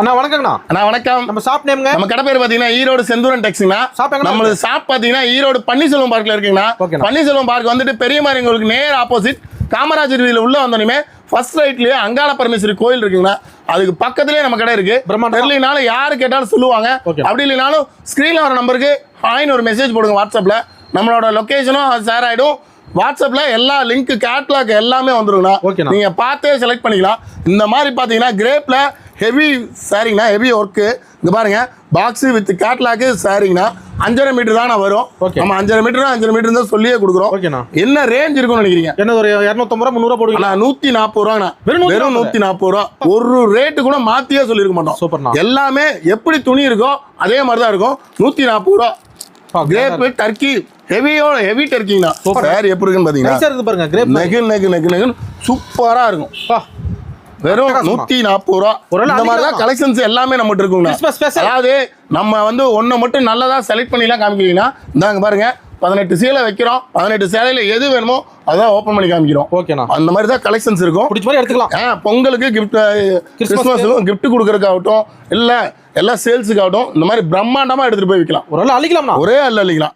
அண்ணா வணக்கங்கண்ணா. அண்ணா வணக்கம். நம்ம ஷாப் நேம்ங்க? நம்ம கடை பேர் பாத்தீங்கன்னா ஈரோடு செந்தூரன் டெக்ஸ்னா. நம்ம ஷாப் பாத்தீங்கன்னா ஈரோடு பன்னீர்செல்வம் பார்க்ல இருக்குங்கண்ணா. பன்னீர்செல்வம் பார்க் வந்துட்டு பெரியமாரி உங்களுக்கு நேர் ஆப்போசிட் காமராஜர் வீதியில உள்ள வந்தோடனே ஃபர்ஸ்ட் ரைட்லயே அங்காள பரமேஸ்வரி கோயில் இருக்குங்கண்ணா. அதுக்கு பக்கத்துலயே நம்ம கடை இருக்கு. தெரியலனாலும் யாரு கேட்டாலும் சொல்லுவாங்க. அப்படி இல்லைனாலும் ஸ்கிரீன்ல வர நம்பருக்கு ஹாய்னு ஒரு மெசேஜ் போடுங்க. வாட்ஸ்அப்ல நம்மளோட லொகேஷனும் ஷேர் ஆயிடும். வாட்ஸ்அப்ல எல்லா லிங்க் கேட்லாக் எல்லாமே வந்துருங்கண்ணா. நீங்க பார்த்தே செலக்ட் பண்ணிக்கலாம். இந்த மாதிரி பாத்தீங்கன்னா கிரேப்ல ஹெவி சாரிங்கண்ணா, ஹெவி ஒர்க்கு. இங்க பாருங்க, பாக்ஸ் வித் கேட்லாக் சாரிங்கண்ணா. 5.5 மீட்டர் தான் வரும். நம்ம 5.5 மீட்டர் 5.5 மீட்டர் தான் சொல்லியே கொடுக்குறோம். என்ன ரேஞ்ச் இருக்கும்னு நினைக்கிறீங்க? என்ன ஒரு 250 ரூபா 300 போடுவீங்களா? 140 ரூபாண்ணா. வெறும் 140 ரூபா. ஒரு ரேட்டு கூட மாத்தியே சொல்லியிருக்க மாட்டோம். சூப்பர்ண்ணா. எல்லாமே எப்படி துணி இருக்கோ அதே மாதிரி தான் இருக்கும். 140 ரூபா. கிரேப் டர்க்கி ஹெவி டர்க்கிங்கண்ணா. சாரி எப்படி இருக்குன்னு பாத்தீங்கன்னா சூப்பரா இருக்கும். வெறும் 140 ரூபா. இந்த மாதிரி தான் கலெக்ஷன்ஸ் எல்லாமே நம்மகிட்ட இருக்குங்க. அதாவது நம்ம வந்து ஒன்றை மட்டும் நல்லதா செலக்ட் பண்ணிலாம் காமிக்கிறீங்கன்னா இந்தாங்க பாருங்க, 18 சேலை வைக்கிறோம். 18 சேலையில எது வேணுமோ அதான் ஓப்பன் பண்ணி காமிக்கிறோம். ஓகேண்ணா. அந்த மாதிரி தான் கலெக்ஷன்ஸ் இருக்கும். பிடிச்ச மாதிரி எடுத்துக்கலாம். பொங்கலுக்கு கிஃப்ட், கிறிஸ்மஸுக்கும் கிஃப்ட் கொடுக்கறதுக்காகட்டும், இல்ல எல்லா சேல்ஸுக்காகட்டும் இந்த மாதிரி பிரம்மாண்டமா எடுத்துட்டு போய் விற்கலாம். ஒரு ஆள் அழிக்கலாம். ஒரே ஆள் அழிக்கலாம்.